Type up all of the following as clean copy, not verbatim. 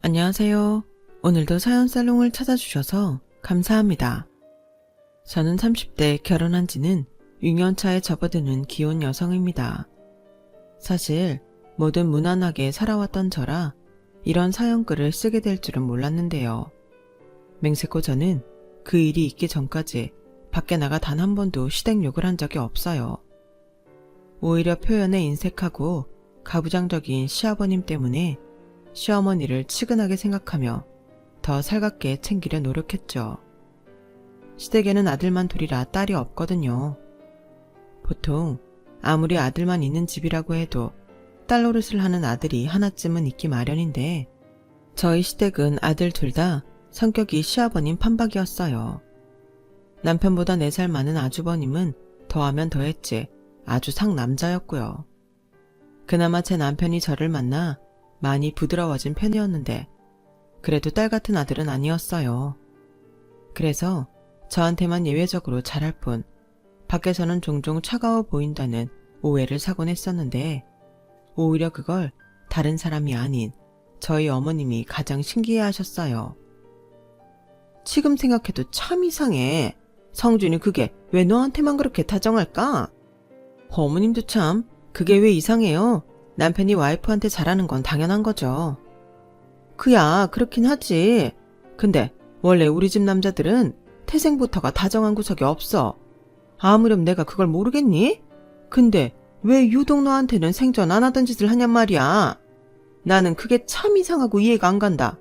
안녕하세요. 오늘도 사연살롱을 찾아주셔서 감사합니다. 저는 30대 결혼한 지는 6년차에 접어드는 기혼 여성입니다. 사실 뭐든 무난하게 살아왔던 저라 이런 사연글을 쓰게 될 줄은 몰랐는데요. 맹세코 저는 그 일이 있기 전까지 밖에 나가 단 한 번도 시댁욕을 한 적이 없어요. 오히려 표현에 인색하고 가부장적인 시아버님 때문에 시어머니를 치근하게 생각하며 더 살갑게 챙기려 노력했죠. 시댁에는 아들만 둘이라 딸이 없거든요. 보통 아무리 아들만 있는 집이라고 해도 딸 노릇을 하는 아들이 하나쯤은 있기 마련인데 저희 시댁은 아들 둘 다 성격이 시아버님 판박이었어요. 남편보다 4살 많은 아주버님은 더하면 더했지 아주 상남자였고요. 그나마 제 남편이 저를 만나 많이 부드러워진 편이었는데 그래도 딸 같은 아들은 아니었어요. 그래서 저한테만 예외적으로 잘할 뿐 밖에서는 종종 차가워 보인다는 오해를 사곤 했었는데 오히려 그걸 다른 사람이 아닌 저희 어머님이 가장 신기해하셨어요. 지금 생각해도 참 이상해. 성준이 그게 왜 너한테만 그렇게 다정할까? 어머님도 참 그게 왜 이상해요? 남편이 와이프한테 잘하는 건 당연한 거죠. 그야 그렇긴 하지. 근데 원래 우리 집 남자들은 태생부터가 다정한 구석이 없어. 아무렴 내가 그걸 모르겠니? 근데 왜 유독 너한테는 생전 안 하던 짓을 하냔 말이야. 나는 그게 참 이상하고 이해가 안 간다.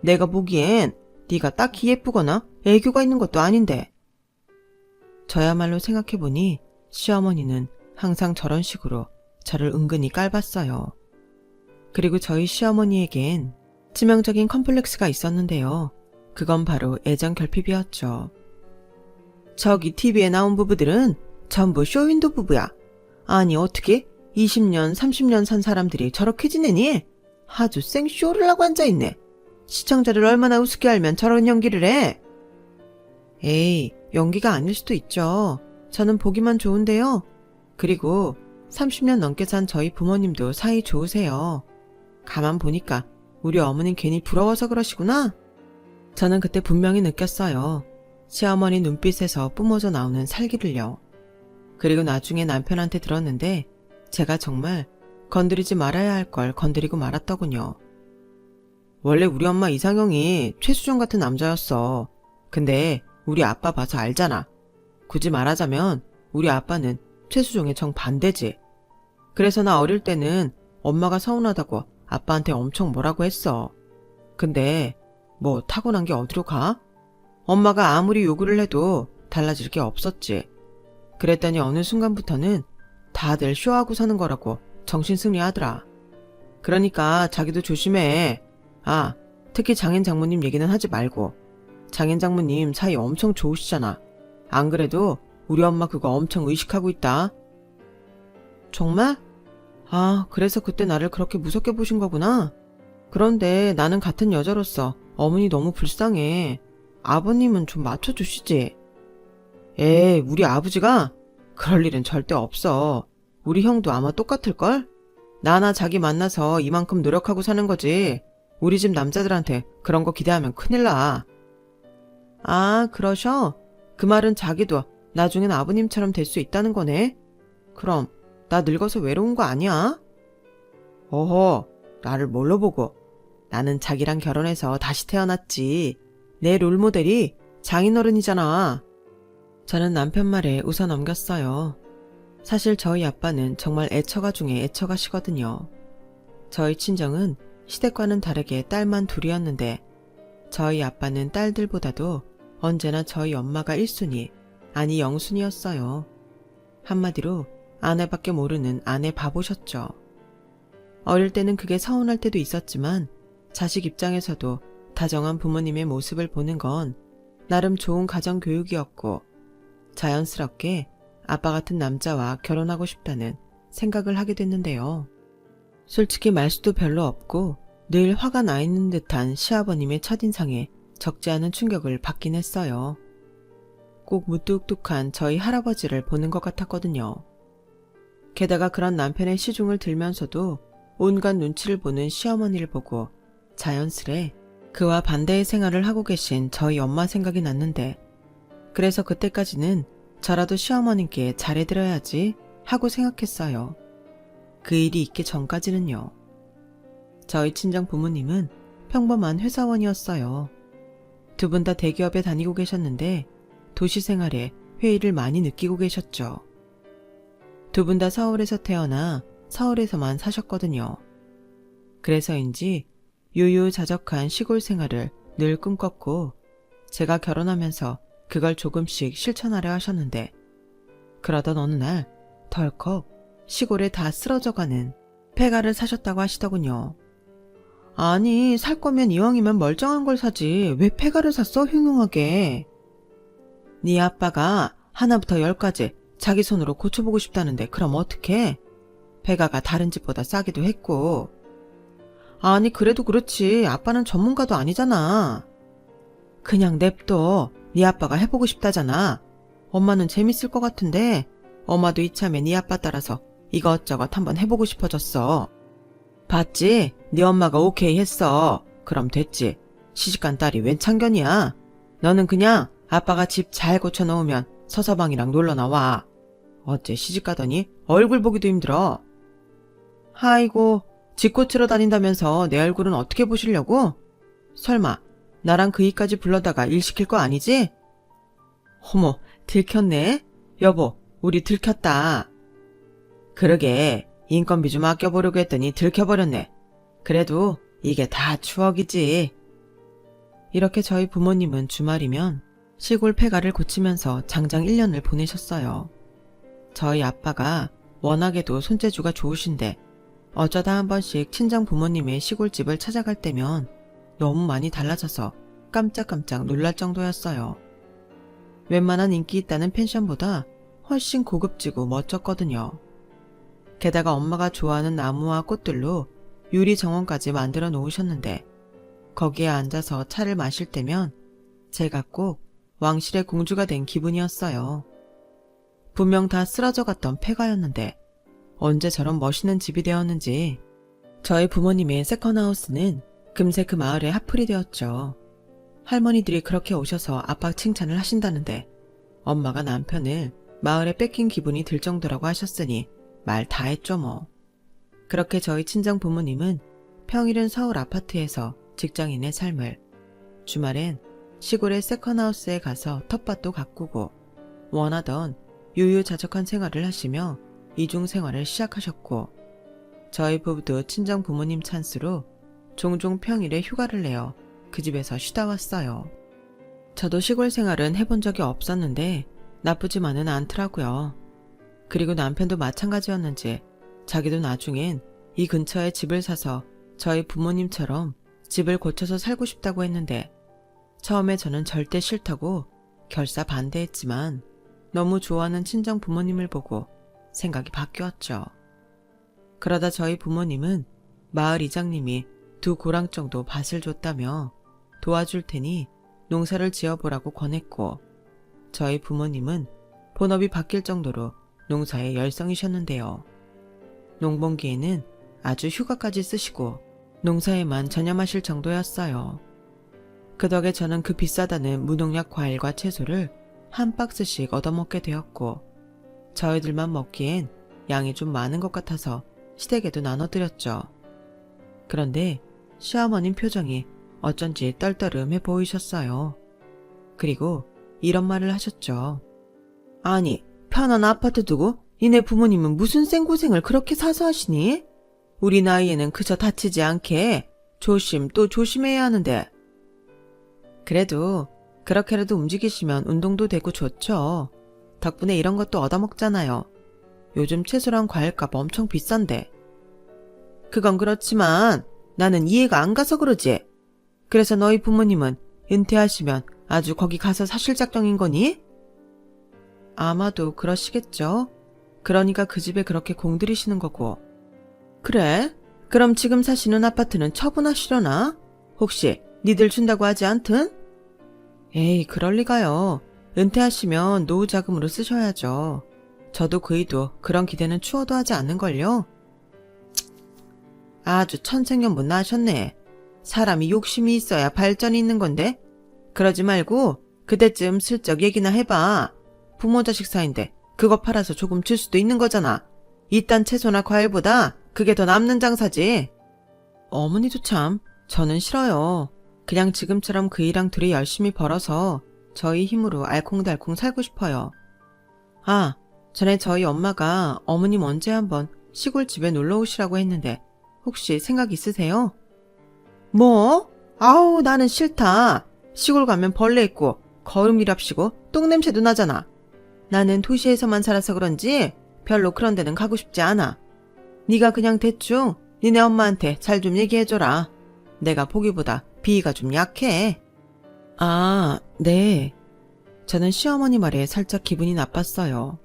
내가 보기엔 네가 딱히 예쁘거나 애교가 있는 것도 아닌데. 저야말로 생각해보니 시어머니는 항상 저런 식으로 저를 은근히 깔봤어요. 그리고 저희 시어머니에겐 치명적인 컴플렉스가 있었는데요. 그건 바로 애정 결핍이었죠. 저기 TV에 나온 부부들은 전부 쇼윈도 부부야. 아니 어떻게 20년 30년 산 사람들이 저렇게 지내니? 아주 생쇼를 하고 앉아있네. 시청자를 얼마나 우습게 알면 저런 연기를 해? 에이, 연기가 아닐 수도 있죠. 저는 보기만 좋은데요. 그리고 30년 넘게 산 저희 부모님도 사이 좋으세요. 가만 보니까 우리 어머님 괜히 부러워서 그러시구나. 저는 그때 분명히 느꼈어요. 시어머니 눈빛에서 뿜어져 나오는 살기를요. 그리고 나중에 남편한테 들었는데 제가 정말 건드리지 말아야 할 걸 건드리고 말았더군요. 원래 우리 엄마 이상형이 최수종 같은 남자였어. 근데 우리 아빠 봐서 알잖아. 굳이 말하자면 우리 아빠는 최수종의 정반대지. 그래서 나 어릴 때는 엄마가 서운하다고 아빠한테 엄청 뭐라고 했어. 근데 뭐 타고난 게 어디로 가? 엄마가 아무리 요구를 해도 달라질 게 없었지. 그랬더니 어느 순간부터는 다들 쇼하고 사는 거라고 정신승리하더라. 그러니까 자기도 조심해. 아, 특히 장인 장모님 얘기는 하지 말고. 장인 장모님 사이 엄청 좋으시잖아. 안 그래도 우리 엄마 그거 엄청 의식하고 있다. 정말? 아, 그래서 그때 나를 그렇게 무섭게 보신 거구나. 그런데 나는 같은 여자로서 어머니 너무 불쌍해. 아버님은 좀 맞춰주시지. 에이, 우리 아버지가? 그럴 일은 절대 없어. 우리 형도 아마 똑같을걸? 나나 자기 만나서 이만큼 노력하고 사는 거지. 우리 집 남자들한테 그런 거 기대하면 큰일 나. 아, 그러셔? 그 말은 자기도 나중엔 아버님처럼 될 수 있다는 거네? 그럼 나 늙어서 외로운 거 아니야? 어허, 나를 뭘로 보고. 나는 자기랑 결혼해서 다시 태어났지. 내 롤모델이 장인어른이잖아. 저는 남편 말에 웃어 넘겼어요. 사실 저희 아빠는 정말 애처가 중에 애처가시거든요. 저희 친정은 시댁과는 다르게 딸만 둘이었는데 저희 아빠는 딸들보다도 언제나 저희 엄마가 1순위, 아니 0순위였어요. 한마디로 아내밖에 모르는 아내 바보셨죠. 어릴 때는 그게 서운할 때도 있었지만 자식 입장에서도 다정한 부모님의 모습을 보는 건 나름 좋은 가정교육이었고 자연스럽게 아빠 같은 남자와 결혼하고 싶다는 생각을 하게 됐는데요. 솔직히 말수도 별로 없고 늘 화가 나 있는 듯한 시아버님의 첫인상에 적지 않은 충격을 받긴 했어요. 꼭 무뚝뚝한 저희 할아버지를 보는 것 같았거든요. 게다가 그런 남편의 시중을 들면서도 온갖 눈치를 보는 시어머니를 보고 자연스레 그와 반대의 생활을 하고 계신 저희 엄마 생각이 났는데, 그래서 그때까지는 저라도 시어머님께 잘해드려야지 하고 생각했어요. 그 일이 있기 전까지는요. 저희 친정 부모님은 평범한 회사원이었어요. 두 분 다 대기업에 다니고 계셨는데 도시 생활에 회의를 많이 느끼고 계셨죠. 두 분 다 서울에서 태어나 서울에서만 사셨거든요. 그래서인지 유유자적한 시골 생활을 늘 꿈꿨고, 제가 결혼하면서 그걸 조금씩 실천하려 하셨는데, 그러던 어느 날 덜컥 시골에 다 쓰러져가는 폐가를 사셨다고 하시더군요. 아니, 살 거면 이왕이면 멀쩡한 걸 사지 왜 폐가를 샀어, 흉흉하게. 네 아빠가 하나부터 10까지 자기 손으로 고쳐보고 싶다는데 그럼 어떡해? 폐가가 다른 집보다 싸기도 했고. 아니, 그래도 그렇지 아빠는 전문가도 아니잖아. 그냥 냅둬. 네 아빠가 해보고 싶다잖아. 엄마는 재밌을 것 같은데 엄마도 이참에 네 아빠 따라서 이것저것 한번 해보고 싶어졌어. 봤지? 네 엄마가 오케이 했어. 그럼 됐지. 시집간 딸이 웬 참견이야. 너는 그냥 아빠가 집 잘 고쳐놓으면 서서방이랑 놀러 나와. 어째 시집가더니 얼굴 보기도 힘들어. 아이고, 집 고치러 다닌다면서 내 얼굴은 어떻게 보시려고? 설마 나랑 그 이까지 불러다가 일 시킬 거 아니지? 어머, 들켰네? 여보, 우리 들켰다. 그러게, 인건비 좀 아껴보려고 했더니 들켜버렸네. 그래도 이게 다 추억이지. 이렇게 저희 부모님은 주말이면 시골 폐가를 고치면서 장장 1년을 보내셨어요. 저희 아빠가 워낙에도 손재주가 좋으신데 어쩌다 한 번씩 친정 부모님의 시골집을 찾아갈 때면 너무 많이 달라져서 깜짝깜짝 놀랄 정도였어요. 웬만한 인기 있다는 펜션보다 훨씬 고급지고 멋졌거든요. 게다가 엄마가 좋아하는 나무와 꽃들로 유리 정원까지 만들어 놓으셨는데, 거기에 앉아서 차를 마실 때면 제가 꼭 왕실의 공주가 된 기분이었어요. 분명 다 쓰러져 갔던 폐가였는데 언제 저런 멋있는 집이 되었는지. 저희 부모님의 세컨하우스는 금세 그 마을의 핫플이 되었죠. 할머니들이 그렇게 오셔서 아빠 칭찬을 하신다는데 엄마가 남편을 마을에 뺏긴 기분이 들 정도라고 하셨으니 말 다 했죠 뭐. 그렇게 저희 친정 부모님은 평일은 서울 아파트에서 직장인의 삶을, 주말엔 시골의 세컨하우스에 가서 텃밭도 가꾸고 원하던 유유자적한 생활을 하시며 이중 생활을 시작하셨고, 저희 부부도 친정 부모님 찬스로 종종 평일에 휴가를 내어 그 집에서 쉬다 왔어요. 저도 시골 생활은 해본 적이 없었는데 나쁘지만은 않더라고요. 그리고 남편도 마찬가지였는지 자기도 나중엔 이 근처에 집을 사서 저희 부모님처럼 집을 고쳐서 살고 싶다고 했는데, 처음에 저는 절대 싫다고 결사 반대했지만 너무 좋아하는 친정 부모님을 보고 생각이 바뀌었죠. 그러다 저희 부모님은 마을 이장님이 2고랑 정도 밭을 줬다며 도와줄 테니 농사를 지어보라고 권했고, 저희 부모님은 본업이 바뀔 정도로 농사에 열성이셨는데요. 농번기에는 아주 휴가까지 쓰시고 농사에만 전념하실 정도였어요. 그 덕에 저는 그 비싸다는 무농약 과일과 채소를 한 박스씩 얻어먹게 되었고, 저희들만 먹기엔 양이 좀 많은 것 같아서 시댁에도 나눠드렸죠. 그런데 시어머님 표정이 어쩐지 떨떠름해 보이셨어요. 그리고 이런 말을 하셨죠. 아니, 편한 아파트 두고 니네 부모님은 무슨 생고생을 그렇게 사서 하시니? 우리 나이에는 그저 다치지 않게 조심 또 조심해야 하는데. 그래도 그렇게라도 움직이시면 운동도 되고 좋죠. 덕분에 이런 것도 얻어먹잖아요. 요즘 채소랑 과일값 엄청 비싼데. 그건 그렇지만 나는 이해가 안 가서 그러지. 그래서 너희 부모님은 은퇴하시면 아주 거기 가서 사실 작정인 거니? 아마도 그러시겠죠. 그러니까 그 집에 그렇게 공들이시는 거고. 그래? 그럼 지금 사시는 아파트는 처분하시려나? 혹시 니들 준다고 하지 않든? 에이, 그럴 리가요. 은퇴하시면 노후 자금으로 쓰셔야죠. 저도 그이도 그런 기대는 추워도 하지 않는걸요. 아주 천생연분 나셨네. 사람이 욕심이 있어야 발전이 있는 건데? 그러지 말고 그때쯤 슬쩍 얘기나 해봐. 부모 자식 사이인데 그거 팔아서 조금 줄 수도 있는 거잖아. 이딴 채소나 과일보다 그게 더 남는 장사지. 어머니도 참, 저는 싫어요. 그냥 지금처럼 그 일랑 둘이 열심히 벌어서 저희 힘으로 알콩달콩 살고 싶어요. 아, 전에 저희 엄마가 어머님 언제 한번 시골집에 놀러 오시라고 했는데 혹시 생각 있으세요? 뭐? 아우, 나는 싫다. 시골 가면 벌레 있고 거름이랍시고 똥냄새도 나잖아. 나는 도시에서만 살아서 그런지 별로 그런 데는 가고 싶지 않아. 네가 그냥 대충 니네 엄마한테 잘 좀 얘기해줘라. 내가 보기보다 비위가 좀 약해. 아, 네. 저는 시어머니 말에 살짝 기분이 나빴어요.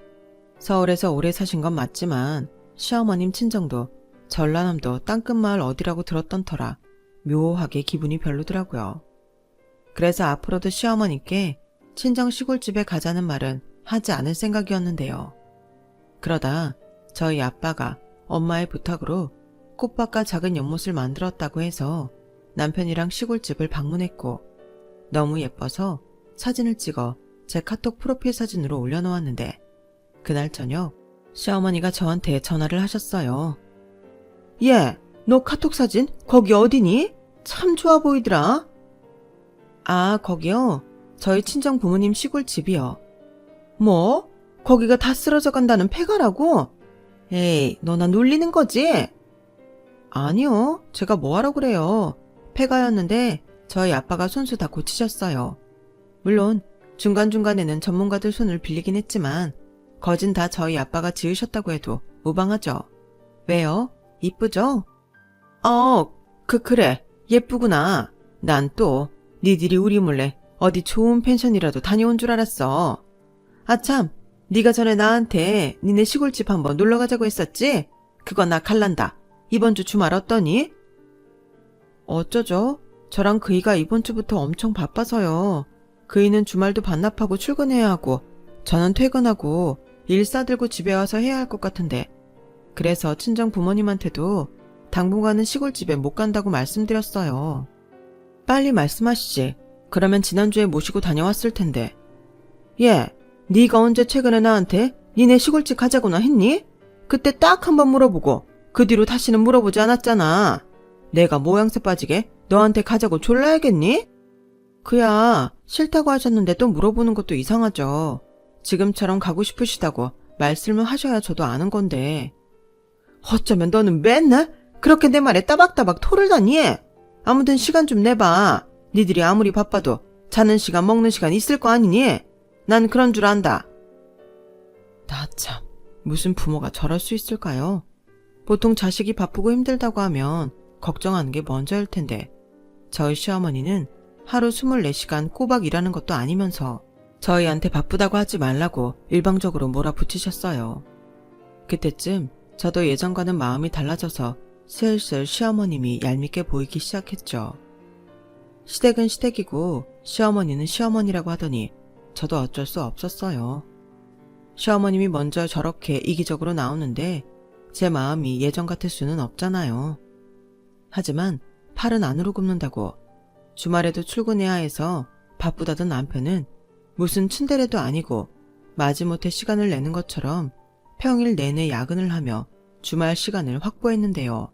서울에서 오래 사신 건 맞지만 시어머님 친정도 전라남도 땅끝마을 어디라고 들었던 터라 묘하게 기분이 별로더라고요. 그래서 앞으로도 시어머니께 친정 시골집에 가자는 말은 하지 않을 생각이었는데요. 그러다 저희 아빠가 엄마의 부탁으로 꽃밭과 작은 연못을 만들었다고 해서 남편이랑 시골집을 방문했고 너무 예뻐서 사진을 찍어 제 카톡 프로필 사진으로 올려놓았는데 그날 저녁 시어머니가 저한테 전화를 하셨어요. 얘, 너 카톡 사진 거기 어디니? 참 좋아 보이더라. 아, 거기요? 저희 친정 부모님 시골집이요. 뭐? 거기가 다 쓰러져 간다는 폐가라고? 에이, 너 나 놀리는 거지? 아니요, 제가 뭐하러 그래요. 폐가였는데 저희 아빠가 손수 다 고치셨어요. 물론 중간중간에는 전문가들 손을 빌리긴 했지만 거진 다 저희 아빠가 지으셨다고 해도 무방하죠. 왜요? 이쁘죠? 그래. 예쁘구나. 난 또 니들이 우리 몰래 어디 좋은 펜션이라도 다녀온 줄 알았어. 아참, 네가 전에 나한테 니네 시골집 한번 놀러 가자고 했었지? 그거 나 갈란다. 이번 주 주말 어떠니? 어쩌죠? 저랑 그이가 이번 주부터 엄청 바빠서요. 그이는 주말도 반납하고 출근해야 하고 저는 퇴근하고 일 싸들고 집에 와서 해야 할 것 같은데 그래서 친정 부모님한테도 당분간은 시골집에 못 간다고 말씀드렸어요. 빨리 말씀하시지. 그러면 지난주에 모시고 다녀왔을 텐데. 예, 네가 언제 최근에 나한테 니네 시골집 가자고나 했니? 그때 딱 한 번 물어보고 그 뒤로 다시는 물어보지 않았잖아. 내가 모양새 빠지게 너한테 가자고 졸라야겠니? 그야 싫다고 하셨는데 또 물어보는 것도 이상하죠. 지금처럼 가고 싶으시다고 말씀을 하셔야 저도 아는 건데. 어쩌면 너는 맨날 그렇게 내 말에 따박따박 토를 다니? 아무튼 시간 좀 내봐. 니들이 아무리 바빠도 자는 시간 먹는 시간 있을 거 아니니? 난 그런 줄 안다. 나 참, 무슨 부모가 저럴 수 있을까요? 보통 자식이 바쁘고 힘들다고 하면 걱정하는 게 먼저일 텐데 저희 시어머니는 하루 24시간 꼬박 일하는 것도 아니면서 저희한테 바쁘다고 하지 말라고 일방적으로 몰아붙이셨어요. 그때쯤 저도 예전과는 마음이 달라져서 슬슬 시어머님이 얄밉게 보이기 시작했죠. 시댁은 시댁이고 시어머니는 시어머니라고 하더니 저도 어쩔 수 없었어요. 시어머님이 먼저 저렇게 이기적으로 나오는데 제 마음이 예전 같을 수는 없잖아요. 하지만 팔은 안으로 굽는다고 주말에도 출근해야 해서 바쁘다던 남편은 무슨 츤데레도 아니고 마지못해 시간을 내는 것처럼 평일 내내 야근을 하며 주말 시간을 확보했는데요.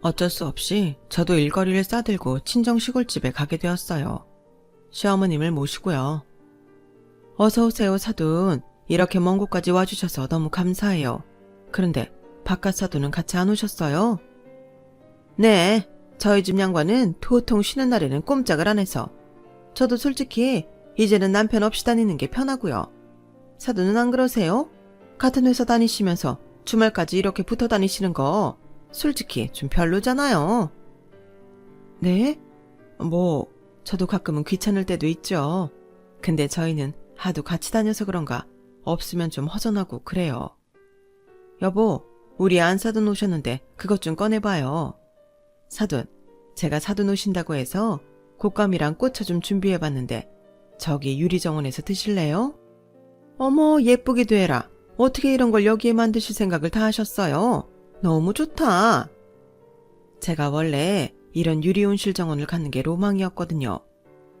어쩔 수 없이 저도 일거리를 싸들고 친정 시골집에 가게 되었어요. 시어머님을 모시고요. 어서 오세요, 사돈. 이렇게 먼 곳까지 와주셔서 너무 감사해요. 그런데 바깥 사돈은 같이 안 오셨어요? 네, 저희 집 양반은 도통 쉬는 날에는 꼼짝을 안 해서. 저도 솔직히 이제는 남편 없이 다니는 게 편하고요. 사돈은 안 그러세요? 같은 회사 다니시면서 주말까지 이렇게 붙어 다니시는 거 솔직히 좀 별로잖아요. 네? 저도 가끔은 귀찮을 때도 있죠. 근데 저희는 하도 같이 다녀서 그런가 없으면 좀 허전하고 그래요. 여보, 우리 안사돈 오셨는데 그것 좀 꺼내봐요. 사돈, 제가 사돈 오신다고 해서 곶감이랑 꼬차 좀 준비해봤는데 저기 유리정원에서 드실래요? 어머, 예쁘기도 해라. 어떻게 이런 걸 여기에 만드실 생각을 다 하셨어요? 너무 좋다. 제가 원래 이런 유리온실 정원을 갖는 게 로망이었거든요.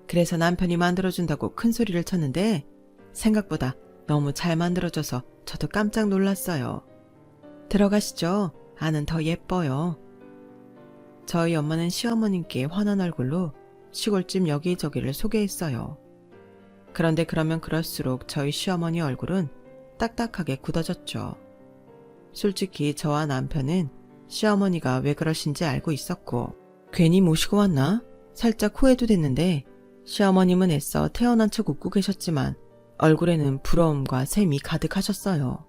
그래서 남편이 만들어준다고 큰 소리를 쳤는데 생각보다 너무 잘 만들어져서 저도 깜짝 놀랐어요. 들어가시죠. 안은 더 예뻐요. 저희 엄마는 시어머님께 환한 얼굴로 시골집 여기저기를 소개했어요. 그런데 그러면 그럴수록 저희 시어머니 얼굴은 딱딱하게 굳어졌죠. 솔직히 저와 남편은 시어머니가 왜 그러신지 알고 있었고 괜히 모시고 왔나? 살짝 후회도 됐는데 시어머님은 애써 태어난 척 웃고 계셨지만 얼굴에는 부러움과 샘이 가득하셨어요.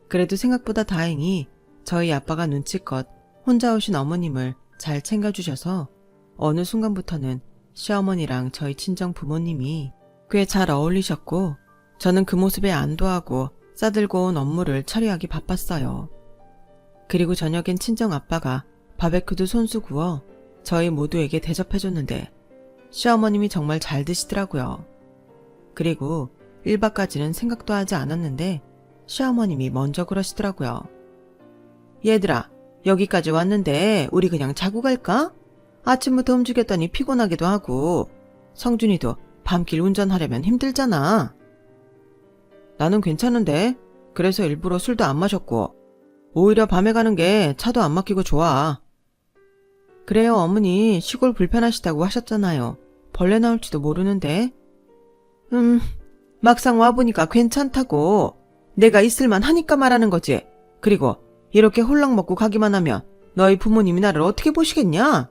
그래도 생각보다 다행히 저희 아빠가 눈치껏 혼자 오신 어머님을 잘 챙겨주셔서 어느 순간부터는 시어머니랑 저희 친정 부모님이 꽤 잘 어울리셨고 저는 그 모습에 안도하고 싸들고 온 업무를 처리하기 바빴어요. 그리고 저녁엔 친정 아빠가 바베큐도 손수 구워 저희 모두에게 대접해줬는데 시어머님이 정말 잘 드시더라고요. 그리고 1박까지는 생각도 하지 않았는데 시어머님이 먼저 그러시더라고요. 얘들아, 여기까지 왔는데 우리 그냥 자고 갈까? 아침부터 움직였더니 피곤하기도 하고 성준이도 밤길 운전하려면 힘들잖아. 나는 괜찮은데 그래서 일부러 술도 안 마셨고 오히려 밤에 가는 게 차도 안 막히고 좋아. 그래요, 어머니 시골 불편하시다고 하셨잖아요. 벌레 나올지도 모르는데. 막상 와보니까 괜찮다고. 내가 있을만 하니까 말하는 거지. 그리고 이렇게 홀랑 먹고 가기만 하면 너희 부모님이 나를 어떻게 보시겠냐?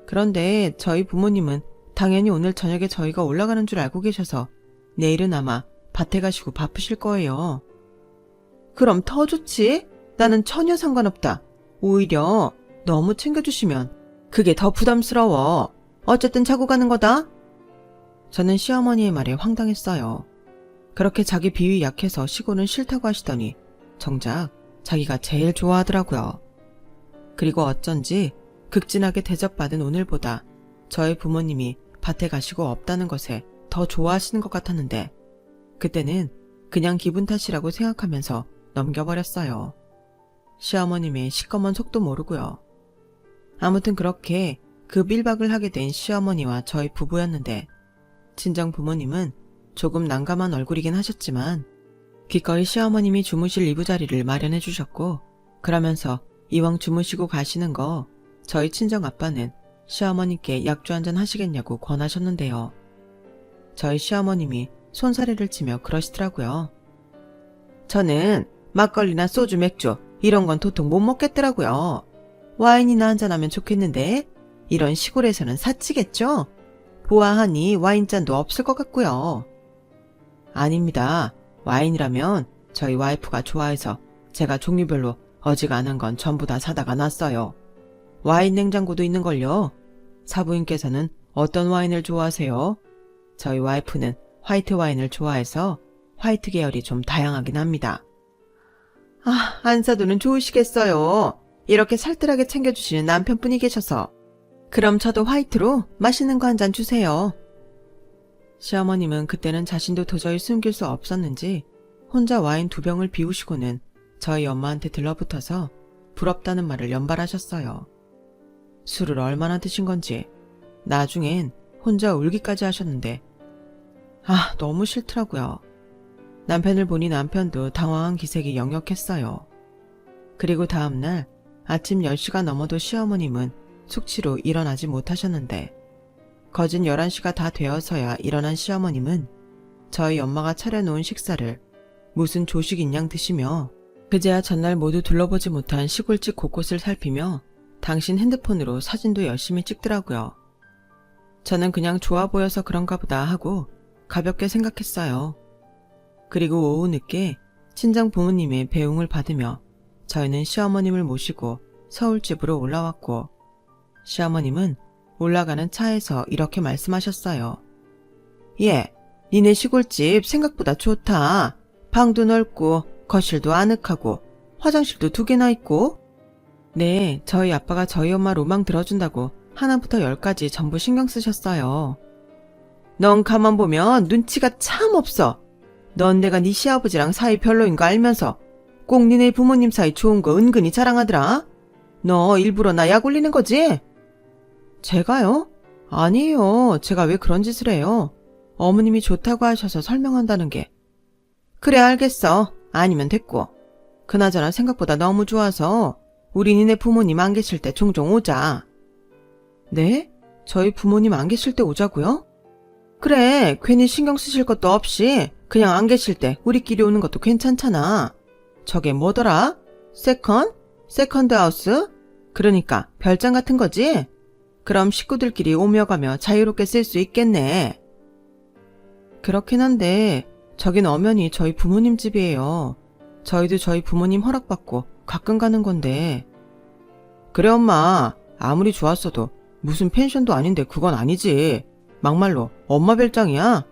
그런데 저희 부모님은 당연히 오늘 저녁에 저희가 올라가는 줄 알고 계셔서 내일은 아마 밭에 가시고 바쁘실 거예요. 그럼 더 좋지? 나는 전혀 상관없다. 오히려 너무 챙겨주시면 그게 더 부담스러워. 어쨌든 자고 가는 거다. 저는 시어머니의 말에 황당했어요. 그렇게 자기 비위 약해서 시골은 싫다고 하시더니 정작 자기가 제일 좋아하더라고요. 그리고 어쩐지 극진하게 대접받은 오늘보다 저희 부모님이 밭에 가시고 없다는 것에 더 좋아하시는 것 같았는데 그때는 그냥 기분 탓이라고 생각하면서 넘겨버렸어요. 시어머님의 시꺼먼 속도 모르고요. 아무튼 그렇게 급 1박을 하게 된 시어머니와 저희 부부였는데 친정 부모님은 조금 난감한 얼굴이긴 하셨지만 기꺼이 시어머님이 주무실 이부자리를 마련해 주셨고 그러면서 이왕 주무시고 가시는 거 저희 친정 아빠는 시어머니께 약주 한잔 하시겠냐고 권하셨는데요. 저희 시어머님이 손사래를 치며 그러시더라고요. 저는 막걸리나 소주 맥주 이런 건 도통 못 먹겠더라고요. 와인이나 한잔하면 좋겠는데 이런 시골에서는 사치겠죠? 보아하니 와인잔도 없을 것 같고요. 아닙니다. 와인이라면 저희 와이프가 좋아해서 제가 종류별로 어지간한 건 전부 다 사다가 놨어요. 와인 냉장고도 있는걸요. 사부인께서는 어떤 와인을 좋아하세요? 저희 와이프는 화이트 와인을 좋아해서 화이트 계열이 좀 다양하긴 합니다. 아, 안사도는 좋으시겠어요. 이렇게 살뜰하게 챙겨주시는 남편분이 계셔서. 그럼 저도 화이트로 맛있는 거 한 잔 주세요. 시어머님은 그때는 자신도 도저히 숨길 수 없었는지 혼자 와인 2병을 비우시고는 저희 엄마한테 들러붙어서 부럽다는 말을 연발하셨어요. 술을 얼마나 드신 건지 나중엔 혼자 울기까지 하셨는데 너무 싫더라고요. 남편을 보니 남편도 당황한 기색이 역력했어요. 그리고 다음날 아침 10시가 넘어도 시어머님은 숙취로 일어나지 못하셨는데 거진 11시가 다 되어서야 일어난 시어머님은 저희 엄마가 차려놓은 식사를 무슨 조식인 양 드시며 그제야 전날 모두 둘러보지 못한 시골집 곳곳을 살피며 당신 핸드폰으로 사진도 열심히 찍더라고요. 저는 그냥 좋아 보여서 그런가 보다 하고 가볍게 생각했어요. 그리고 오후 늦게 친정 부모님의 배웅을 받으며 저희는 시어머님을 모시고 서울집으로 올라왔고 시어머님은 올라가는 차에서 이렇게 말씀하셨어요. 예, 니네 시골집 생각보다 좋다. 방도 넓고 거실도 아늑하고 화장실도 2개나 있고. 네, 저희 아빠가 저희 엄마 로망 들어준다고 하나부터 10까지 전부 신경 쓰셨어요. 넌 가만 보면 눈치가 참 없어. 넌 내가 네 시아버지랑 사이 별로인 거 알면서 꼭 니네 부모님 사이 좋은 거 은근히 자랑하더라. 너 일부러 나 약 올리는 거지? 제가요? 아니에요. 제가 왜 그런 짓을 해요? 어머님이 좋다고 하셔서 설명한다는 게. 그래, 알겠어. 아니면 됐고. 그나저나 생각보다 너무 좋아서 우리 니네 부모님 안 계실 때 종종 오자. 네? 저희 부모님 안 계실 때 오자고요? 그래, 괜히 신경 쓰실 것도 없이 그냥 안 계실 때 우리끼리 오는 것도 괜찮잖아. 저게 뭐더라? 세컨드 하우스? 그러니까 별장 같은 거지? 그럼 식구들끼리 오며 가며 자유롭게 쓸 수 있겠네. 그렇긴 한데 저긴 엄연히 저희 부모님 집이에요. 저희도 저희 부모님 허락받고 가끔 가는 건데. 그래 엄마, 아무리 좋았어도 무슨 펜션도 아닌데 그건 아니지. 막말로 엄마 별장이야?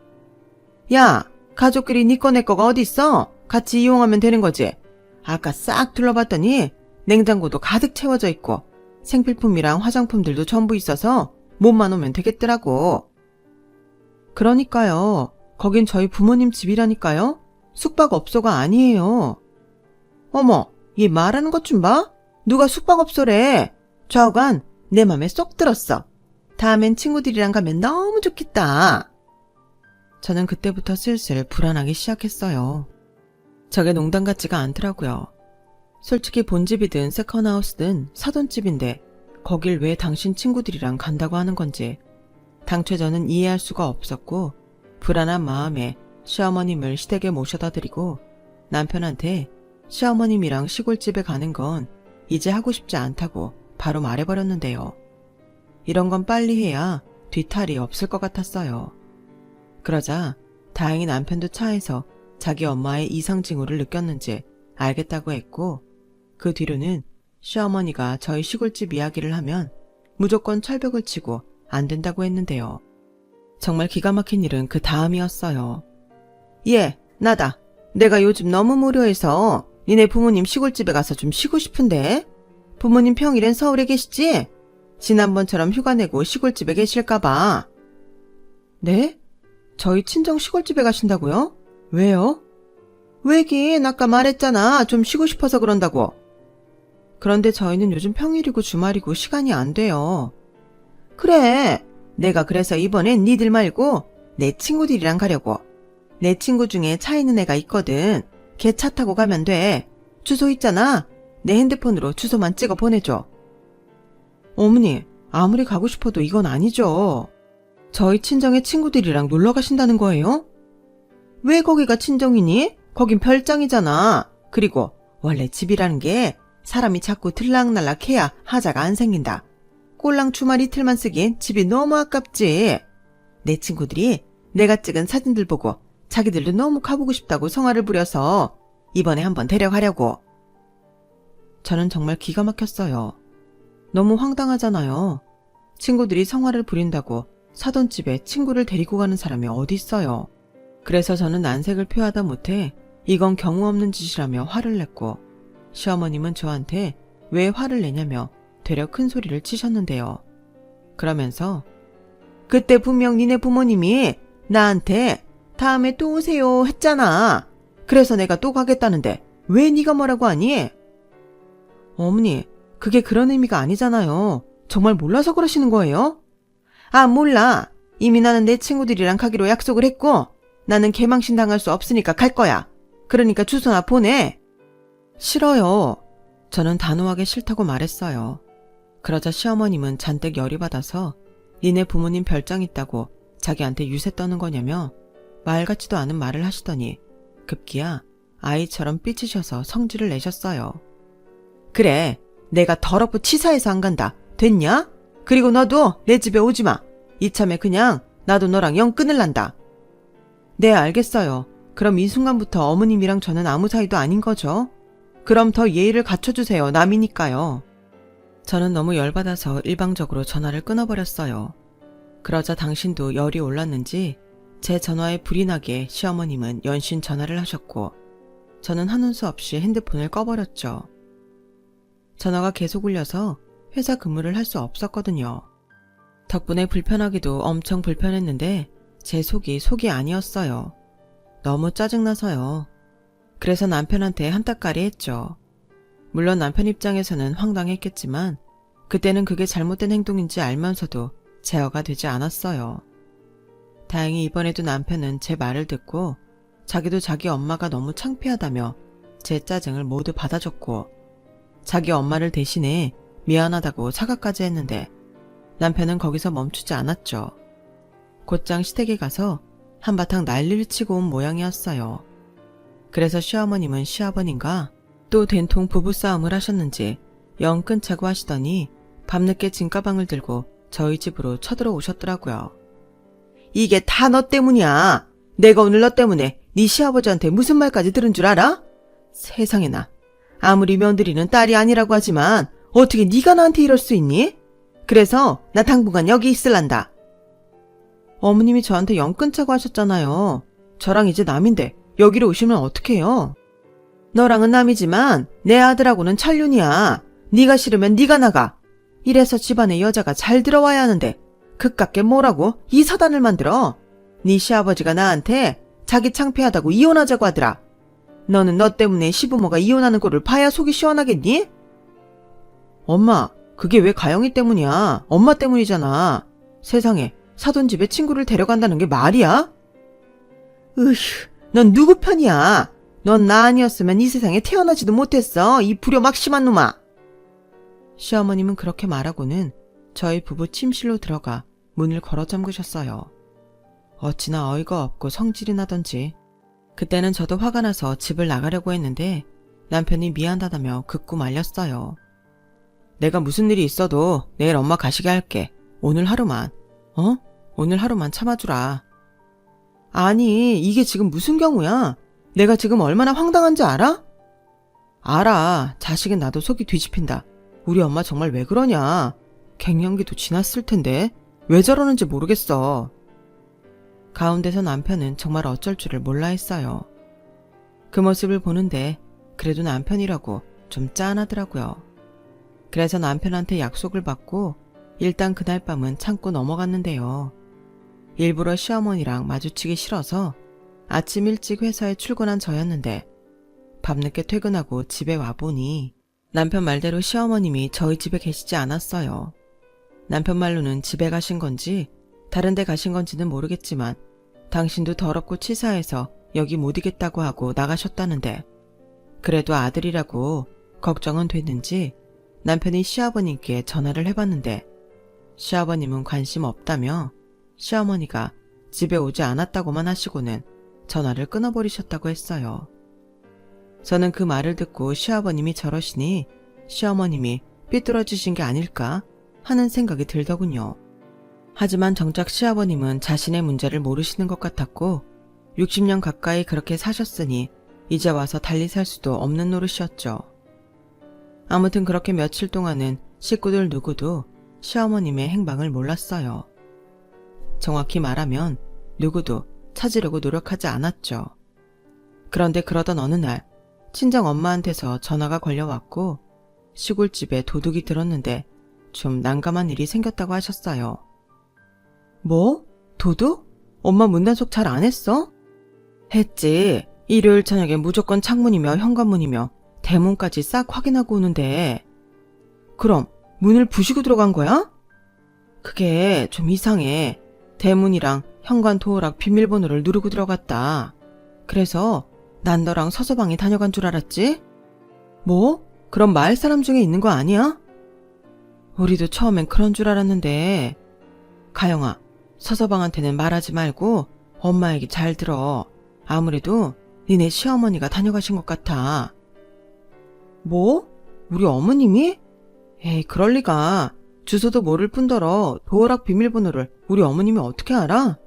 야, 가족끼리 니 거 내 거가 어딨어? 같이 이용하면 되는 거지. 아까 싹 둘러봤더니 냉장고도 가득 채워져 있고 생필품이랑 화장품들도 전부 있어서 몸만 오면 되겠더라고. 그러니까요. 거긴 저희 부모님 집이라니까요. 숙박업소가 아니에요. 어머, 얘 말하는 것 좀 봐. 누가 숙박업소래. 좌우간 내 맘에 쏙 들었어. 다음엔 친구들이랑 가면 너무 좋겠다. 저는 그때부터 슬슬 불안하기 시작했어요. 저게 농담 같지가 않더라고요. 솔직히 본집이든 세컨하우스든 사돈 집인데 거길 왜 당신 친구들이랑 간다고 하는 건지 당최 저는 이해할 수가 없었고 불안한 마음에 시어머님을 시댁에 모셔다 드리고 남편한테 시어머님이랑 시골집에 가는 건 이제 하고 싶지 않다고 바로 말해버렸는데요. 이런 건 빨리 해야 뒤탈이 없을 것 같았어요. 그러자 다행히 남편도 차에서 자기 엄마의 이상 징후를 느꼈는지 알겠다고 했고 그 뒤로는 시어머니가 저희 시골집 이야기를 하면 무조건 철벽을 치고 안 된다고 했는데요. 정말 기가 막힌 일은 그 다음이었어요. 예, 나다. 내가 요즘 너무 무료해서 니네 부모님 시골집에 가서 좀 쉬고 싶은데. 부모님 평일엔 서울에 계시지? 지난번처럼 휴가 내고 시골집에 계실까봐. 네? 저희 친정 시골집에 가신다고요? 왜요? 왜긴 아까 말했잖아. 좀 쉬고 싶어서 그런다고. 그런데 저희는 요즘 평일이고 주말이고 시간이 안 돼요. 그래. 내가 그래서 이번엔 니들 말고 내 친구들이랑 가려고. 내 친구 중에 차 있는 애가 있거든. 걔 차 타고 가면 돼. 주소 있잖아. 내 핸드폰으로 주소만 찍어 보내줘. 어머니, 아무리 가고 싶어도 이건 아니죠. 저희 친정의 친구들이랑 놀러 가신다는 거예요? 왜 거기가 친정이니? 거긴 별장이잖아. 그리고 원래 집이라는 게 사람이 자꾸 들락날락해야 하자가 안 생긴다. 꼴랑 주말 이틀만 쓰기엔 집이 너무 아깝지. 내 친구들이 내가 찍은 사진들 보고 자기들도 너무 가보고 싶다고 성화를 부려서 이번에 한번 데려가려고. 저는 정말 기가 막혔어요. 너무 황당하잖아요. 친구들이 성화를 부린다고 사돈 집에 친구를 데리고 가는 사람이 어디 있어요. 그래서 저는 난색을 표하다 못해 이건 경우 없는 짓이라며 화를 냈고 시어머님은 저한테 왜 화를 내냐며 되려 큰 소리를 치셨는데요. 그러면서 그때 분명 니네 부모님이 나한테 다음에 또 오세요 했잖아. 그래서 내가 또 가겠다는데 왜 네가 뭐라고 하니? 어머니, 그게 그런 의미가 아니잖아요. 정말 몰라서 그러시는 거예요? 아, 몰라. 이미 나는 내 친구들이랑 가기로 약속을 했고 나는 개망신 당할 수 없으니까 갈 거야. 그러니까 주소나 보내. 싫어요. 저는 단호하게 싫다고 말했어요. 그러자 시어머님은 잔뜩 열이 받아서 니네 부모님 별장 있다고 자기한테 유세 떠는 거냐며 말 같지도 않은 말을 하시더니 급기야 아이처럼 삐치셔서 성질을 내셨어요. 그래, 내가 더럽고 치사해서 안 간다. 됐냐? 그리고 너도 내 집에 오지 마. 이참에 그냥 나도 너랑 영 끊을란다. 네, 알겠어요. 그럼 이 순간부터 어머님이랑 저는 아무 사이도 아닌 거죠? 그럼 더 예의를 갖춰주세요. 남이니까요. 저는 너무 열받아서 일방적으로 전화를 끊어버렸어요. 그러자 당신도 열이 올랐는지 제 전화에 불이 나게 시어머님은 연신 전화를 하셨고 저는 하는 수 없이 핸드폰을 꺼버렸죠. 전화가 계속 울려서 회사 근무를 할 수 없었거든요. 덕분에 불편하기도 엄청 불편했는데 제 속이 아니었어요. 너무 짜증나서요. 그래서 남편한테 한따까리 했죠. 물론 남편 입장에서는 황당했겠지만 그때는 그게 잘못된 행동인지 알면서도 제어가 되지 않았어요. 다행히 이번에도 남편은 제 말을 듣고 자기도 자기 엄마가 너무 창피하다며 제 짜증을 모두 받아줬고 자기 엄마를 대신해 미안하다고 사과까지 했는데 남편은 거기서 멈추지 않았죠. 곧장 시댁에 가서 한바탕 난리를 치고 온 모양이었어요. 그래서 시어머님은 시아버님과 또 된통 부부싸움을 하셨는지 영 끈차고 하시더니 밤늦게 짐가방을 들고 저희 집으로 쳐들어오셨더라고요. 이게 다 너 때문이야. 내가 오늘 너 때문에 네 시아버지한테 무슨 말까지 들은 줄 알아? 세상에나. 아무리 며느리는 딸이 아니라고 하지만 어떻게 네가 나한테 이럴 수 있니? 그래서 나 당분간 여기 있을란다. 어머님이 저한테 영 끊자고 하셨잖아요. 저랑 이제 남인데 여기로 오시면 어떡해요? 너랑은 남이지만 내 아들하고는 천륜이야. 네가 싫으면 네가 나가. 이래서 집안에 여자가 잘 들어와야 하는데 그깟게 뭐라고 이 사단을 만들어. 네 시아버지가 나한테 자기 창피하다고 이혼하자고 하더라. 너는 너 때문에 시부모가 이혼하는 꼴을 봐야 속이 시원하겠니? 엄마, 그게 왜 가영이 때문이야? 엄마 때문이잖아. 세상에 사돈집에 친구를 데려간다는 게 말이야? 으휴, 넌 누구 편이야? 넌 나 아니었으면 이 세상에 태어나지도 못했어. 이 불효막심한 놈아. 시어머님은 그렇게 말하고는 저희 부부 침실로 들어가 문을 걸어 잠그셨어요. 어찌나 어이가 없고 성질이 나던지. 그때는 저도 화가 나서 집을 나가려고 했는데 남편이 미안하다며 극구 말렸어요. 내가 무슨 일이 있어도 내일 엄마 가시게 할게. 오늘 하루만. 오늘 하루만 참아주라. 아니, 이게 지금 무슨 경우야? 내가 지금 얼마나 황당한지 알아? 알아. 자식은 나도 속이 뒤집힌다. 우리 엄마 정말 왜 그러냐. 갱년기도 지났을 텐데 왜 저러는지 모르겠어. 가운데서 남편은 정말 어쩔 줄을 몰라 했어요. 그 모습을 보는데 그래도 남편이라고 좀 짠하더라고요. 그래서 남편한테 약속을 받고 일단 그날 밤은 참고 넘어갔는데요. 일부러 시어머니랑 마주치기 싫어서 아침 일찍 회사에 출근한 저였는데 밤늦게 퇴근하고 집에 와보니 남편 말대로 시어머님이 저희 집에 계시지 않았어요. 남편 말로는 집에 가신 건지 다른 데 가신 건지는 모르겠지만 당신도 더럽고 치사해서 여기 못 있겠다고 하고 나가셨다는데 그래도 아들이라고 걱정은 됐는지 남편이 시아버님께 전화를 해봤는데 시아버님은 관심 없다며 시어머니가 집에 오지 않았다고만 하시고는 전화를 끊어버리셨다고 했어요. 저는 그 말을 듣고 시아버님이 저러시니 시어머님이 삐뚤어지신 게 아닐까 하는 생각이 들더군요. 하지만 정작 시아버님은 자신의 문제를 모르시는 것 같았고 60년 가까이 그렇게 사셨으니 이제 와서 달리 살 수도 없는 노릇이었죠. 아무튼 그렇게 며칠 동안은 식구들 누구도 시어머님의 행방을 몰랐어요. 정확히 말하면 누구도 찾으려고 노력하지 않았죠. 그런데 그러던 어느 날 친정 엄마한테서 전화가 걸려왔고 시골집에 도둑이 들었는데 좀 난감한 일이 생겼다고 하셨어요. 뭐? 도둑? 엄마 문단속 잘 안 했어? 했지. 일요일 저녁에 무조건 창문이며 현관문이며 대문까지 싹 확인하고 오는데 그럼 문을 부시고 들어간 거야? 그게 좀 이상해. 대문이랑 현관 도어락 비밀번호를 누르고 들어갔다. 그래서 난 너랑 서서방이 다녀간 줄 알았지? 뭐? 그럼 마을 사람 중에 있는 거 아니야? 우리도 처음엔 그런 줄 알았는데 가영아, 서서방한테는 말하지 말고 엄마 얘기 잘 들어. 아무래도 니네 시어머니가 다녀가신 것 같아. 뭐? 우리 어머님이? 에이, 그럴 리가. 주소도 모를 뿐더러 도어락 비밀번호를 우리 어머님이 어떻게 알아?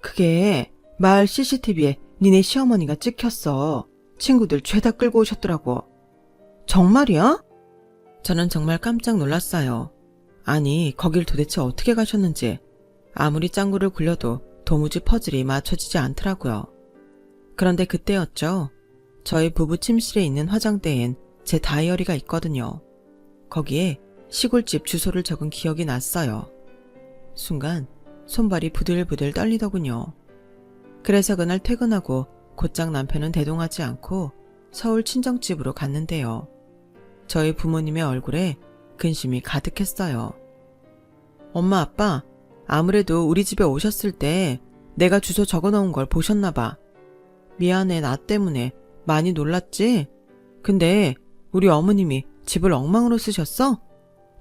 그게 마을 CCTV에 니네 시어머니가 찍혔어. 친구들 죄다 끌고 오셨더라고. 정말이야? 저는 정말 깜짝 놀랐어요. 아니, 거길 도대체 어떻게 가셨는지 아무리 짱구를 굴려도 도무지 퍼즐이 맞춰지지 않더라고요. 그런데 그때였죠. 저희 부부 침실에 있는 화장대엔 제 다이어리가 있거든요. 거기에 시골집 주소를 적은 기억이 났어요. 순간 손발이 부들부들 떨리더군요. 그래서 그날 퇴근하고 곧장 남편은 대동하지 않고 서울 친정집으로 갔는데요. 저희 부모님의 얼굴에 근심이 가득했어요. 엄마, 아빠, 아무래도 우리 집에 오셨을 때 내가 주소 적어놓은 걸 보셨나 봐. 미안해, 나 때문에 많이 놀랐지? 근데 우리 어머님이 집을 엉망으로 쓰셨어?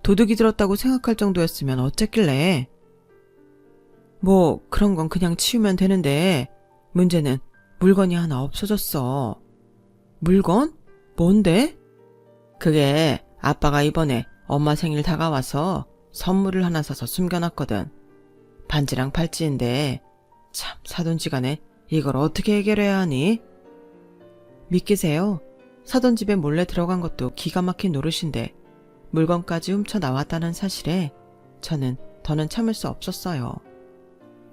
도둑이 들었다고 생각할 정도였으면 어쨌길래. 뭐 그런 건 그냥 치우면 되는데 문제는 물건이 하나 없어졌어. 물건? 뭔데? 그게 아빠가 이번에 엄마 생일 다가와서 선물을 하나 사서 숨겨놨거든. 반지랑 팔찌인데 참 사돈지간에 이걸 어떻게 해결해야 하니? 믿기세요? 사돈 집에 몰래 들어간 것도 기가 막힌 노릇인데 물건까지 훔쳐 나왔다는 사실에 저는 더는 참을 수 없었어요.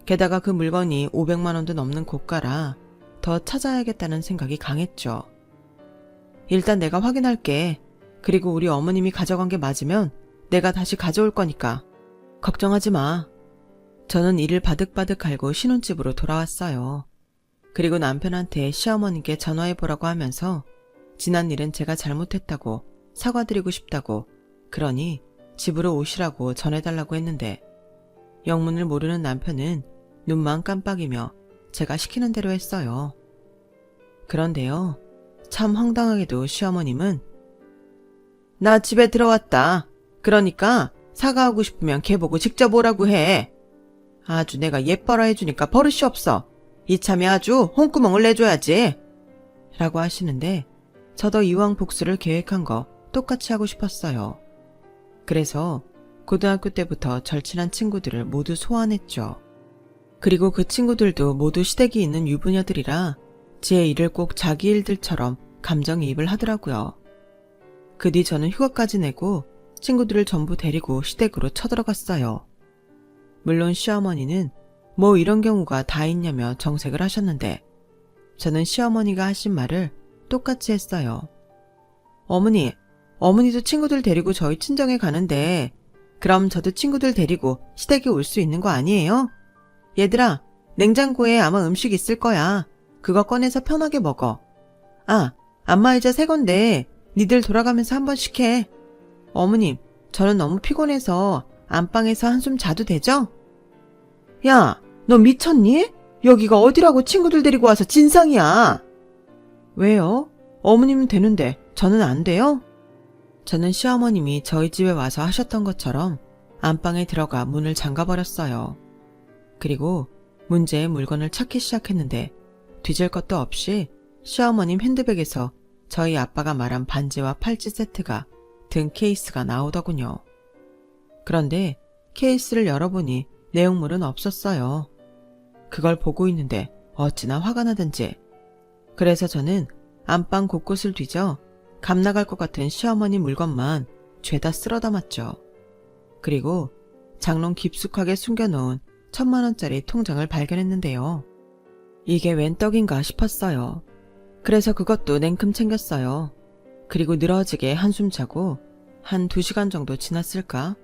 게다가 그 물건이 500만 원도 넘는 고가라 더 찾아야겠다는 생각이 강했죠. 일단 내가 확인할게. 그리고 우리 어머님이 가져간 게 맞으면 내가 다시 가져올 거니까 걱정하지 마. 저는 이를 바득바득 갈고 신혼집으로 돌아왔어요. 그리고 남편한테 시어머니께 전화해보라고 하면서 지난 일은 제가 잘못했다고 사과드리고 싶다고 그러니 집으로 오시라고 전해달라고 했는데 영문을 모르는 남편은 눈만 깜빡이며 제가 시키는 대로 했어요. 그런데요, 참 황당하게도 시어머님은 나 집에 들어왔다. 그러니까 사과하고 싶으면 걔 보고 직접 오라고 해. 아주 내가 예뻐라 해주니까 버릇이 없어. 이참에 아주 홍구멍을 내줘야지. 라고 하시는데 저도 이왕 복수를 계획한 거 똑같이 하고 싶었어요. 그래서 고등학교 때부터 절친한 친구들을 모두 소환했죠. 그리고 그 친구들도 모두 시댁이 있는 유부녀들이라 제 일을 꼭 자기 일들처럼 감정이입을 하더라고요. 그 뒤 저는 휴가까지 내고 친구들을 전부 데리고 시댁으로 쳐들어갔어요. 물론 시어머니는 뭐 이런 경우가 다 있냐며 정색을 하셨는데 저는 시어머니가 하신 말을 똑같이 했어요. 어머니도 친구들 데리고 저희 친정에 가는데 그럼 저도 친구들 데리고 시댁에 올 수 있는 거 아니에요? 얘들아, 냉장고에 아마 음식 있을 거야. 그거 꺼내서 편하게 먹어. 아, 안마의자 새 건데 니들 돌아가면서 한 번씩 해. 어머님, 저는 너무 피곤해서 안방에서 한숨 자도 되죠? 야, 너 미쳤니? 여기가 어디라고 친구들 데리고 와서 진상이야. 왜요? 어머님은 되는데 저는 안 돼요? 저는 시어머님이 저희 집에 와서 하셨던 것처럼 안방에 들어가 문을 잠가버렸어요. 그리고 문제의 물건을 찾기 시작했는데 뒤질 것도 없이 시어머님 핸드백에서 저희 아빠가 말한 반지와 팔찌 세트가 든 케이스가 나오더군요. 그런데 케이스를 열어보니 내용물은 없었어요. 그걸 보고 있는데 어찌나 화가 나든지. 그래서 저는 안방 곳곳을 뒤져 감나갈 것 같은 시어머니 물건만 죄다 쓸어 담았죠. 그리고 장롱 깊숙하게 숨겨놓은 1000만 원짜리 통장을 발견했는데요. 이게 웬 떡인가 싶었어요. 그래서 그것도 냉큼 챙겼어요. 그리고 늘어지게 한숨 자고 한 2시간 정도 지났을까?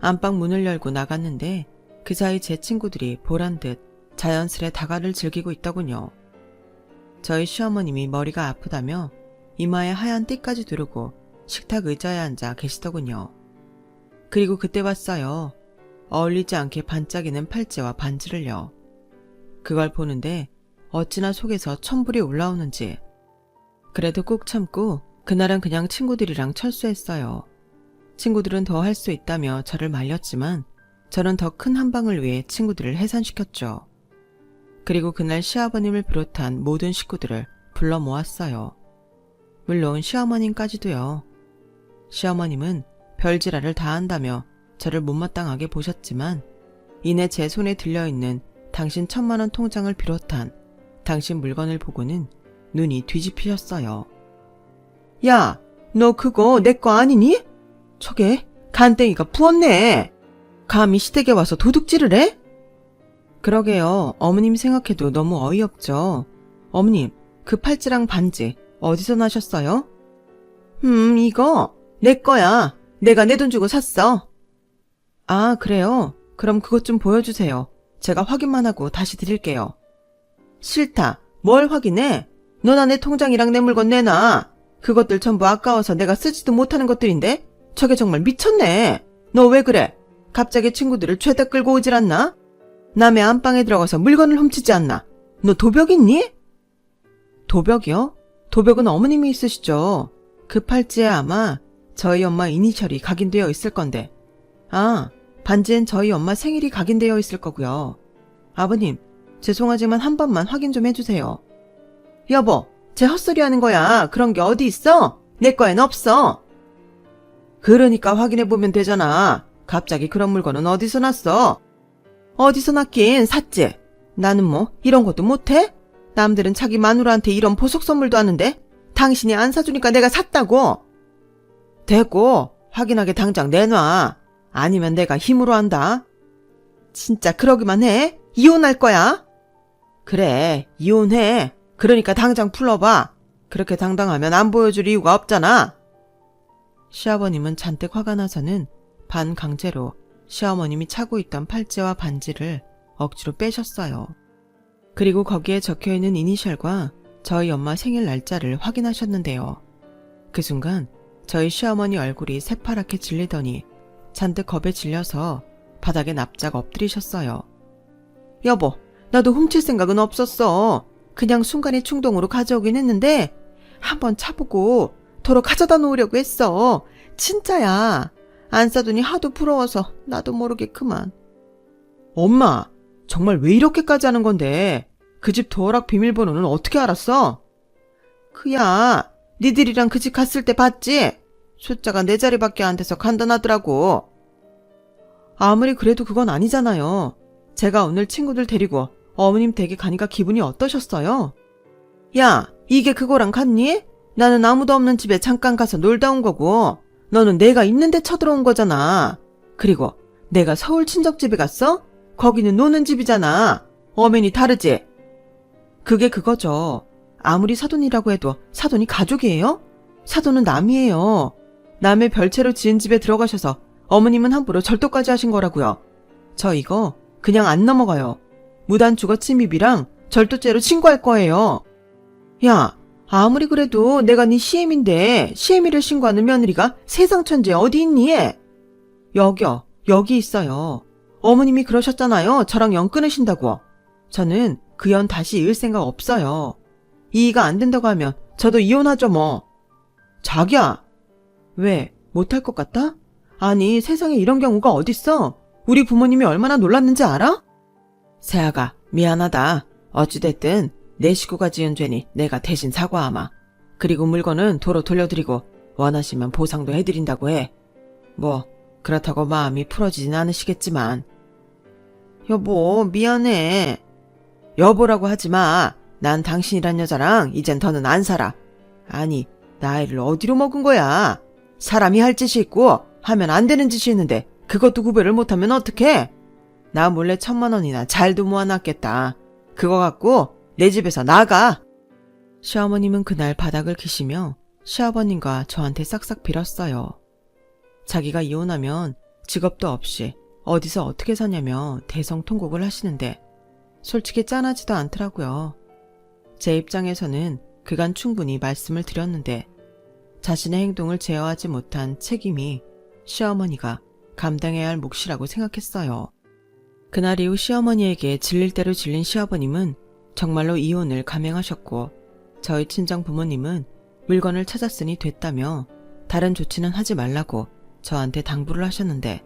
안방 문을 열고 나갔는데 그 사이 제 친구들이 보란듯 자연스레 다가를 즐기고 있더군요. 저희 시어머님이 머리가 아프다며 이마에 하얀 띠까지 두르고 식탁 의자에 앉아 계시더군요. 그리고 그때 봤어요. 어울리지 않게 반짝이는 팔찌와 반지를요. 그걸 보는데 어찌나 속에서 천불이 올라오는지. 그래도 꾹 참고 그날은 그냥 친구들이랑 철수했어요. 친구들은 더 할 수 있다며 저를 말렸지만 저는 더 큰 한방을 위해 친구들을 해산시켰죠. 그리고 그날 시아버님을 비롯한 모든 식구들을 불러 모았어요. 물론 시어머님까지도요. 시어머님은 별지랄을 다 한다며 저를 못마땅하게 보셨지만 이내 제 손에 들려있는 당신 1000만 원 통장을 비롯한 당신 물건을 보고는 눈이 뒤집히셨어요. 야, 너 그거 내 거 아니니? 저게 간땡이가 부었네. 감히 시댁에 와서 도둑질을 해? 그러게요. 어머님 생각해도 너무 어이없죠. 어머님, 그 팔찌랑 반지 어디서 나셨어요? 이거 내 거야. 내가 내 돈 주고 샀어. 아, 그래요? 그럼 그것 좀 보여주세요. 제가 확인만 하고 다시 드릴게요. 싫다. 뭘 확인해? 너나 내 통장이랑 내 물건 내놔. 그것들 전부 아까워서 내가 쓰지도 못하는 것들인데? 저게 정말 미쳤네. 너 왜 그래? 갑자기 친구들을 죄다 끌고 오질 않나? 남의 안방에 들어가서 물건을 훔치지 않나? 너 도벽 있니? 도벽이요? 도벽은 어머님이 있으시죠. 그 팔찌에 아마 저희 엄마 이니셜이 각인되어 있을 건데. 아, 반지엔 저희 엄마 생일이 각인되어 있을 거고요. 아버님, 죄송하지만 한 번만 확인 좀 해주세요. 여보, 쟤 헛소리 하는 거야. 그런 게 어디 있어? 내 거엔 없어. 그러니까 확인해보면 되잖아. 갑자기 그런 물건은 어디서 났어? 어디서 났긴 샀지. 나는 뭐 이런 것도 못해? 남들은 자기 마누라한테 이런 보석 선물도 하는데 당신이 안 사주니까 내가 샀다고. 됐고 확인하게 당장 내놔. 아니면 내가 힘으로 한다. 진짜 그러기만 해? 이혼할 거야? 그래, 이혼해. 그러니까 당장 풀어봐. 그렇게 당당하면 안 보여줄 이유가 없잖아. 시아버님은 잔뜩 화가 나서는 반강제로 시어머님이 차고 있던 팔찌와 반지를 억지로 빼셨어요. 그리고 거기에 적혀있는 이니셜과 저희 엄마 생일 날짜를 확인하셨는데요. 그 순간 저희 시어머니 얼굴이 새파랗게 질리더니 잔뜩 겁에 질려서 바닥에 납작 엎드리셨어요. 여보, 나도 훔칠 생각은 없었어. 그냥 순간의 충동으로 가져오긴 했는데 한번 차보고 도로 가져다 놓으려고 했어. 진짜야. 안 싸더니 하도 부러워서 나도 모르게 그만. 엄마, 정말 왜 이렇게까지 하는 건데? 그 집 도어락 비밀번호는 어떻게 알았어? 그야, 니들이랑 그 집 갔을 때 봤지? 숫자가 4자리밖에 안 돼서 간단하더라고. 아무리 그래도 그건 아니잖아요. 제가 오늘 친구들 데리고 어머님 댁에 가니까 기분이 어떠셨어요? 야, 이게 그거랑 같니? 나는 아무도 없는 집에 잠깐 가서 놀다 온 거고 너는 내가 있는데 쳐들어온 거잖아. 그리고 내가 서울 친척집에 갔어? 거기는 노는 집이잖아. 엄연히 다르지? 그게 그거죠. 아무리 사돈이라고 해도 사돈이 가족이에요? 사돈은 남이에요. 남의 별채로 지은 집에 들어가셔서 어머님은 함부로 절도까지 하신 거라고요. 저 이거 그냥 안 넘어가요. 무단 주거 침입이랑 절도죄로 신고할 거예요. 야, 아무리 그래도 내가 네 시애미인데 시애미를 신고하는 며느리가 세상 천지에 어디 있니? 여기요. 여기 있어요. 어머님이 그러셨잖아요. 저랑 연 끊으신다고. 저는 그 연 다시 이을 생각 없어요. 이해가 안 된다고 하면 저도 이혼하죠 뭐. 자기야. 왜? 못할 것 같다? 아니 세상에 이런 경우가 어딨어? 우리 부모님이 얼마나 놀랐는지 알아? 세아가 미안하다. 어찌됐든 내 식구가 지은 죄니 내가 대신 사과하마. 그리고 물건은 도로 돌려드리고 원하시면 보상도 해드린다고 해. 뭐 그렇다고 마음이 풀어지진 않으시겠지만. 여보 미안해. 여보라고 하지마. 난 당신이란 여자랑 이젠 더는 안 살아. 아니 나이를 어디로 먹은 거야. 사람이 할 짓이 있고 하면 안 되는 짓이 있는데 그것도 구별을 못하면 어떡해. 나 몰래 1,000,000원이나 잘도 모아놨겠다. 그거 갖고 내 집에서 나가. 시어머님은 그날 바닥을 키시며 시아버님과 저한테 싹싹 빌었어요. 자기가 이혼하면 직업도 없이 어디서 어떻게 사냐며 대성통곡을 하시는데 솔직히 짠하지도 않더라고요. 제 입장에서는 그간 충분히 말씀을 드렸는데 자신의 행동을 제어하지 못한 책임이 시어머니가 감당해야 할 몫이라고 생각했어요. 그날 이후 시어머니에게 질릴 대로 질린 시아버님은 정말로 이혼을 감행하셨고 저희 친정 부모님은 물건을 찾았으니 됐다며 다른 조치는 하지 말라고 저한테 당부를 하셨는데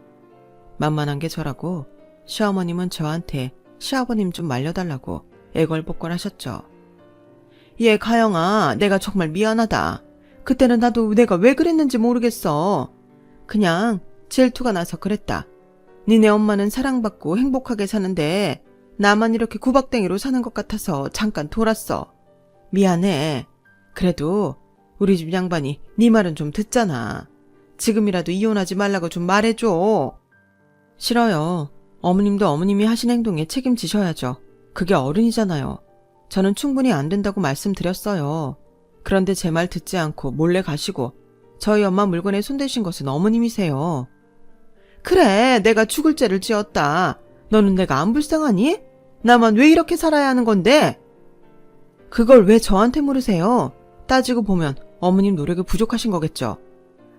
만만한 게 저라고 시어머님은 저한테 시아버님 좀 말려달라고 애걸복걸 하셨죠. 얘 가영아, 내가 정말 미안하다. 그때는 나도 내가 왜 그랬는지 모르겠어. 그냥 질투가 나서 그랬다. 니네 엄마는 사랑받고 행복하게 사는데 나만 이렇게 구박댕이로 사는 것 같아서 잠깐 돌았어. 미안해. 그래도 우리 집 양반이 네 말은 좀 듣잖아. 지금이라도 이혼하지 말라고 좀 말해줘. 싫어요. 어머님도 어머님이 하신 행동에 책임지셔야죠. 그게 어른이잖아요. 저는 충분히 안 된다고 말씀드렸어요. 그런데 제 말 듣지 않고 몰래 가시고 저희 엄마 물건에 손대신 것은 어머님이세요. 그래, 내가 죽을 죄를 지었다. 너는 내가 안 불쌍하니? 나만 왜 이렇게 살아야 하는 건데? 그걸 왜 저한테 물으세요? 따지고 보면 어머님 노력이 부족하신 거겠죠.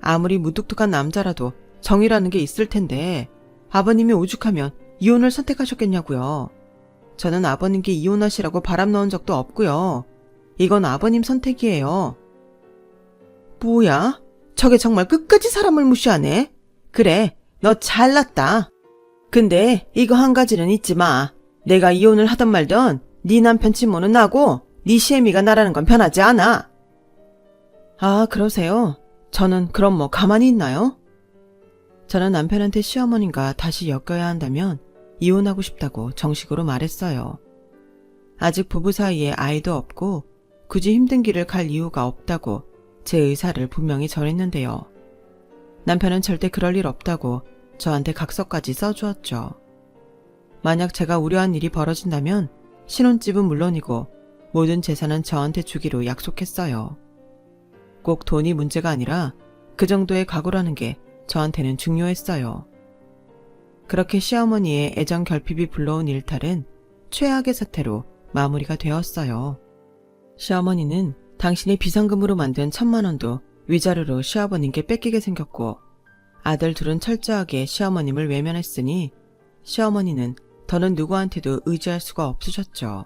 아무리 무뚝뚝한 남자라도 정이라는 게 있을 텐데 아버님이 오죽하면 이혼을 선택하셨겠냐고요. 저는 아버님께 이혼하시라고 바람 넣은 적도 없고요. 이건 아버님 선택이에요. 뭐야? 저게 정말 끝까지 사람을 무시하네. 그래, 너 잘났다. 근데 이거 한 가지는 잊지 마. 내가 이혼을 하던 말던 네 남편 친모는 나고 네 시애미가 나라는 건 변하지 않아. 아, 그러세요? 저는 그럼 뭐 가만히 있나요? 저는 남편한테 시어머님과 다시 엮여야 한다면 이혼하고 싶다고 정식으로 말했어요. 아직 부부 사이에 아이도 없고 굳이 힘든 길을 갈 이유가 없다고 제 의사를 분명히 전했는데요. 남편은 절대 그럴 일 없다고 저한테 각서까지 써주었죠. 만약 제가 우려한 일이 벌어진다면 신혼집은 물론이고 모든 재산은 저한테 주기로 약속했어요. 꼭 돈이 문제가 아니라 그 정도의 각오라는 게 저한테는 중요했어요. 그렇게 시어머니의 애정 결핍이 불러온 일탈은 최악의 사태로 마무리가 되었어요. 시어머니는 당신이 비상금으로 만든 1,000만 원도 위자료로 시아버님께 뺏기게 생겼고 아들 둘은 철저하게 시어머님을 외면했으니 시어머니는 더는 누구한테도 의지할 수가 없으셨죠.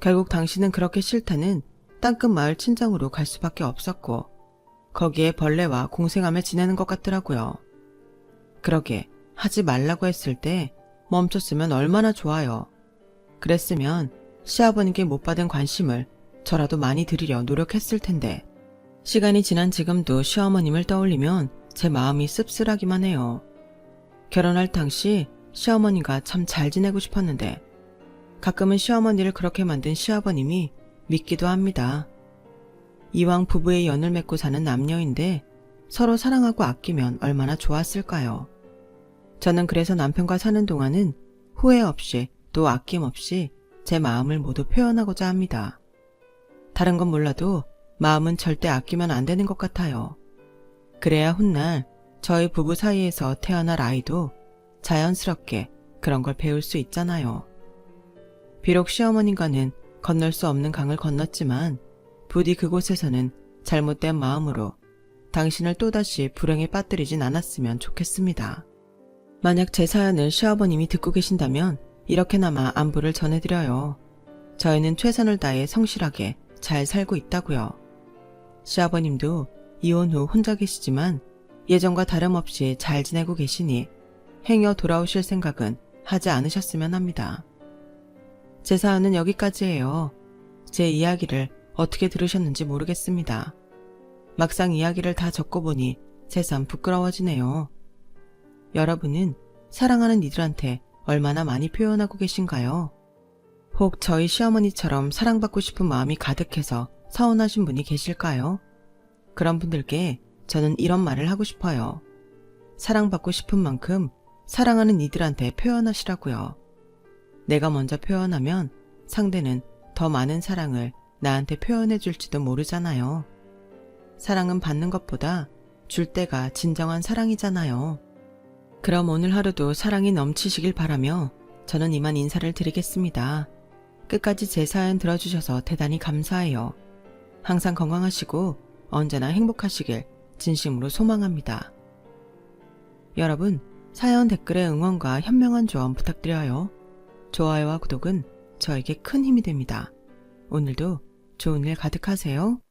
결국 당신은 그렇게 싫다는 땅끝 마을 친정으로 갈 수밖에 없었고 거기에 벌레와 공생하며 지내는 것 같더라고요. 그러게 하지 말라고 했을 때 멈췄으면 얼마나 좋아요. 그랬으면 시아버님께 못 받은 관심을 저라도 많이 드리려 노력했을 텐데 시간이 지난 지금도 시어머님을 떠올리면 제 마음이 씁쓸하기만 해요. 결혼할 당시 시어머니가 참 잘 지내고 싶었는데 가끔은 시어머니를 그렇게 만든 시아버님이 믿기도 합니다. 이왕 부부의 연을 맺고 사는 남녀인데 서로 사랑하고 아끼면 얼마나 좋았을까요? 저는 그래서 남편과 사는 동안은 후회 없이 또 아낌없이 제 마음을 모두 표현하고자 합니다. 다른 건 몰라도 마음은 절대 아끼면 안 되는 것 같아요. 그래야 훗날 저희 부부 사이에서 태어날 아이도 자연스럽게 그런 걸 배울 수 있잖아요. 비록 시어머님과는 건널 수 없는 강을 건넜지만 부디 그곳에서는 잘못된 마음으로 당신을 또다시 불행에 빠뜨리진 않았으면 좋겠습니다. 만약 제 사연을 시아버님이 듣고 계신다면 이렇게나마 안부를 전해드려요. 저희는 최선을 다해 성실하게 잘 살고 있다고요. 시아버님도 이혼 후 혼자 계시지만 예전과 다름없이 잘 지내고 계시니 행여 돌아오실 생각은 하지 않으셨으면 합니다. 제 사연은 여기까지예요. 제 이야기를 어떻게 들으셨는지 모르겠습니다. 막상 이야기를 다 적고 보니 새삼 부끄러워지네요. 여러분은 사랑하는 이들한테 얼마나 많이 표현하고 계신가요? 혹 저희 시어머니처럼 사랑받고 싶은 마음이 가득해서 서운하신 분이 계실까요? 그런 분들께 저는 이런 말을 하고 싶어요. 사랑받고 싶은 만큼 사랑하는 이들한테 표현하시라고요. 내가 먼저 표현하면 상대는 더 많은 사랑을 나한테 표현해 줄지도 모르잖아요. 사랑은 받는 것보다 줄 때가 진정한 사랑이잖아요. 그럼 오늘 하루도 사랑이 넘치시길 바라며 저는 이만 인사를 드리겠습니다. 끝까지 제 사연 들어주셔서 대단히 감사해요. 항상 건강하시고 언제나 행복하시길 진심으로 소망합니다. 여러분, 사연 댓글에 응원과 현명한 조언 부탁드려요. 좋아요와 구독은 저에게 큰 힘이 됩니다. 오늘도 좋은 일 가득하세요.